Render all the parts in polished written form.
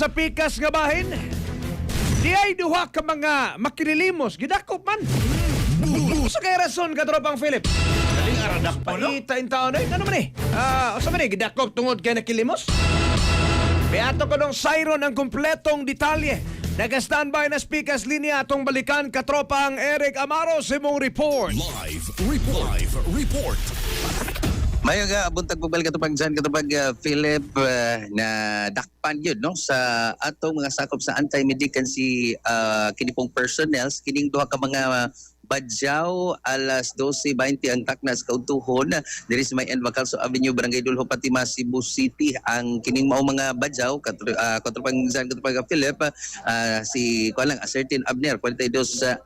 Sa pikas nga bahin, di ay duha ka mga makililimos, gidakop man. Sa kay rason ka tropang Philip. Daling aradak pa, no? Paita in taon ano man eh. Usa man eh, gidakop tungod kay nakilimos. Beato ko nung Siron ang kumpletong detalye. Nag-standby na speakers linya atong balikan katropang Eric Amaro sa imong report. Live report. Mayo nga buntag pagbalik katupag dyan katupag Philip na dakpan yun no sa atong mga sakop sa anti-medicancy kini pong personnels kining duha ka mga badyaw alas 12:20 ang taknas kautuhon diri sa may Envacalso Avenue Barangay Dulho Patima Cebu City ang kining mao mga badyaw katupag Philip si kuan lang certain Abner 42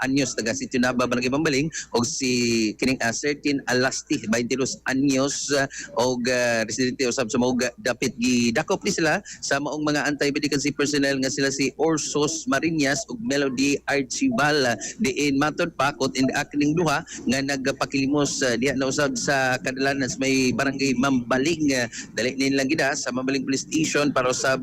anyos taga Sitio Nava Barangay Bambaling og si kining certain Alasti 22 anyos og residente usab sa Mauga dapit gidakop ni sila sa maong mga anti-medicancy personnel nga sila si Orsos Marinas ug Melody Archival diin matod pa in akining duha nga nagpakilimos diha na usab sa kadalanan sa may barangay Mambaling dali nilang gida sa Mambaling Police Station para usab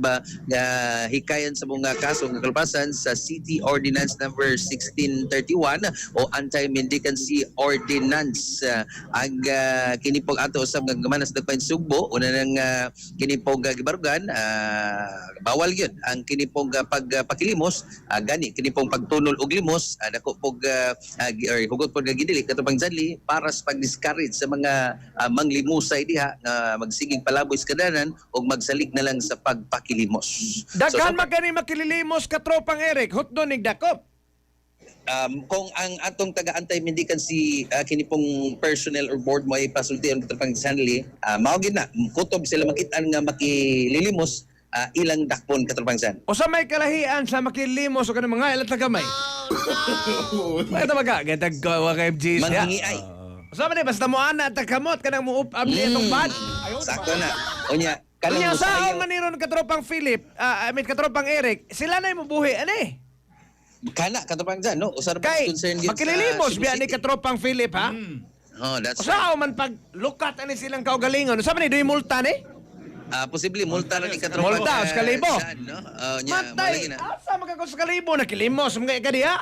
hikayan sa mga kaso nga kalpasan sa City Ordinance number 1631 o Anti-Mendicancy Ordinance ang kinipog ato usab nga gamanas dagpain Sugbo una nang kinipog gibarugan bawal gyud ang kinipog pagpakilimos gani kinipong pagtunol og limos dako pog or hugot po nagidili katupang Zanli para sa pag-discourage sa mga manglimusay diha na magsiging palaboy sa kadanan o magsalig na lang sa pagpakilimos. Daghan magani makililimos katropang Eric, hutdo nig dakop. Kung ang atong taga-anti-medicancy kini pong personnel or board mo ay pasultihan katupang Zanli, mao gid na kutob sila makit-an nga makililimos ilang dakpon katupang Zan. O sa may kalahian sa makililimos o kanang mga ilang tagamay. May tamaga, ganda gawa kay FGC. Mangingiay. Sa man basta mo ana tagamot kanang mo up update itong bad. Sakto na. Unya, Kanya kanang sa man niron katropang Philip, katropang Eric, sila na mo buhi ani. kana katupang Zan, no? Usar Kay concern yun makililimos Cebu biya ni City. katropang Philip ha. Oh, that's Usa man pag lukat ani silang kaugalingon. Sa man ni multa ni? posible multa na ni katropang Multa, sa kalibo. Zan, no? Matay, asa magkakos kalibo na kilimos mga kadiha.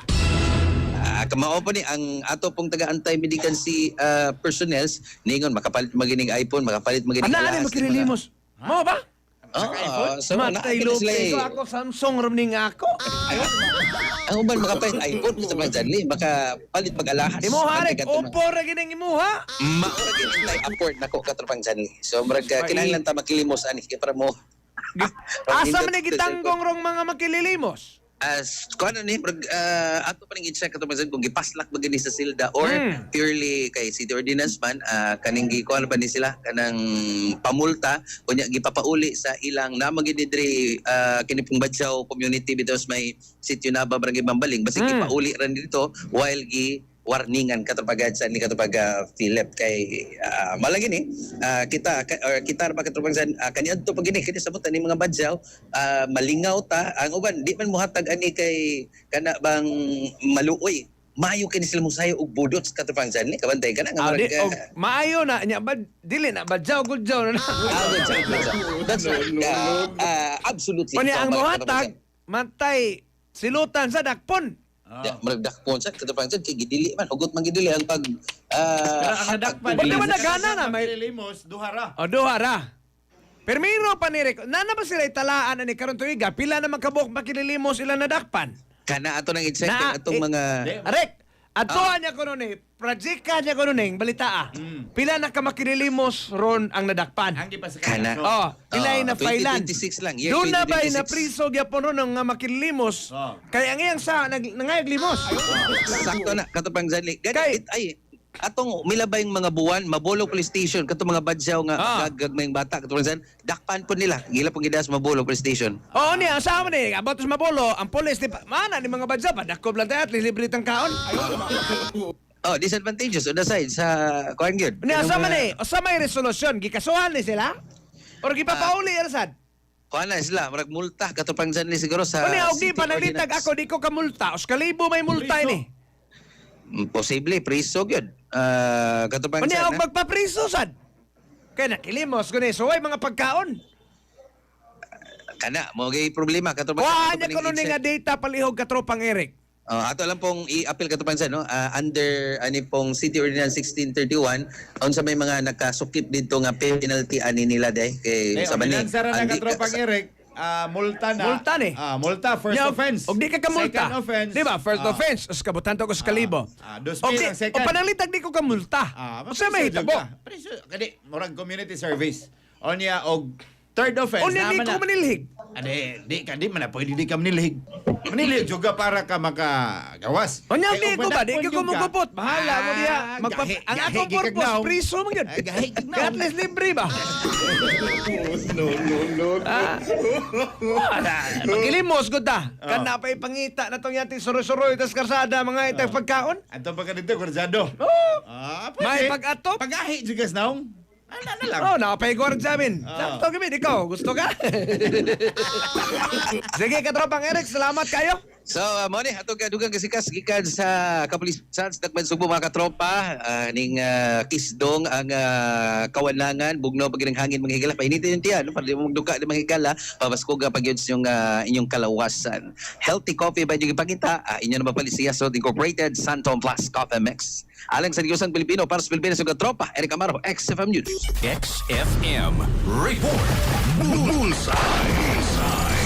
Kamao po ni ang ato pong taga-anti-medicancy personnels ningon makapalit magining iPhone, makapalit magining Ana ani makililimos. Mo ba? So Matay nakakita sila lupi ko ako Samsung ram ning ako. ang uban makapalit iPhone sa mga Zanli, makapalit mag-alahas. Imo harek Oppo ra gining imuha. Maura gid tay upward nako katropang Zanli. So murag kinahanglan ta makilimos ani kay para mo. Asa man ni gitanggong rong mga makililimos? As kuan ni ato pa ning i-check ato man kung gipaslak ba gani sa silda or purely kay city ordinance man kaning gikuan ba ni sila kanang pamulta unya gipapauli sa ilang namagid diri kini pong Badyaw community bitaw may Sitio Nava Barangay Bambaling basi gipauli ra dito while warningan katupagad sa ni katupag Philip kay malagi ni kita ba katupag sa kaniadto pag gini kini sabot ni mga badyaw malingaw ta ang uban di man mohatag ani kay kana bang maluoy maayo kini sila musayo og budot sa katupag sa ni kabantay kana nga maayo na nya dili na badyaw gudyaw na. that's right absolutely Kunya ang mohatag matay silutan sa dakpon. Magdakpon sa katupang sa gidili man hugot man gidili ang pag ang nadakpan Wala man nagana na may limos, duhara. o duha. Permiro pa ni Rick. Nana ba sila italaan ani karon tuiga pila na magkabuk makililimos ilang nadakpan. kana ato nang i-check Na- atong mga Rick, atoan niya ko nun projika niya ko nun balita Pila na ka makililimos ron ang nadakpan. Hanggi pa sa Kana. kaso. Oh, ilay na failan. 2026 lang. Year Doon na ba 2026. na priso gyapon ron nga makililimos? Kaya ang iyang sa nangayag limos. Sakto na katupang Zanli. Kay- Ay atong milabay mga buwan Mabolo Police Station katong mga badyaw nga gagmayng bata katupang Zan dakpan po nila gila pong gidas Mabolo Police Station. Oo niya, sama ni about sa mabolo, ang polis di pa mana ni mga badya pa dakob lang tayo at libre tang kaon. Disadvantages on the side sa kuan gyud. Niya sama ni, o sa may resolusyon gikasuhan ni sila? Or gipapauli rasad? Kuan na sila marag multa katupang Zanli siguro sa O niya, og di city pa nalitag ordinance. ako, di ko kamulta. O skalibo may multa ni. Posible priso gyud. Katupang O niya, Zan. og magpapriso sad. Kaya nakilimos ko ni, so ay mga pagkaon. Kana mo gay problema katubag Wah, niya ko nga data palihog katropang Eric. ato lang pong i-appeal katupan no under ani pong City Ordinance 1631 unsa may mga nakasukip dito nga penalty ani nila day kay sa bani. Sara na katropang Eric, multa na. Multa ni. Multa, first Nya, offense. Og di ka kamulta. Second offense. Di ba? First offense, os kabutan to ko sa kalibo. Dos Og mil di, ang second. o pananglitag di ko kamulta. Usa may hitabo. Kadi, murag community service. O niya, og third offense. O niya di ko manilhig. Di man na pwede di ka manilhig. Manilhig juga para ka makagawas. O niya di Kay, ko ba? Di ka manakpon yung kumugupot. Bahala mo diya. gahi- Ang gahi akong purpose, gikagnaw. priso mo yun. Gahi gikagnaw. Kaya at least libre ba? Pagkilimos ko ta. Kan na pa ipangita na tong yating suroy-suroy tas karsada mga itang pagkaon. Ato pa ka dito, kursado. Pwede. May pag-atop. Pag-ahi, jugas naong. Ano na lang. Oh, nakapay-gord sa amin. Sakto kami, ikaw. Gusto ka? Sige, katropang Eric, salamat kayo. So, mo ni atong dugang kasikas gikan sa kapulisan sa Tacloban Subo mga katropa ning kisdong ang kawanangan bugnaw pag hangin mga higala painitin yung tiyan no para di mo magduka di mga higala pabasko ga pag yung inyong kalawasan. Healthy coffee ba yung ipakita inyo na mapalisiya so Incorporated Santon Plus Coffee Mix alang sa Diyosang Pilipino para sa Pilipinas yung katropa Eric Amaro XFM News. XFM Report. Bullseye.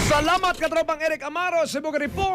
Salamat, katropang Eric Amaro, Cebu Report.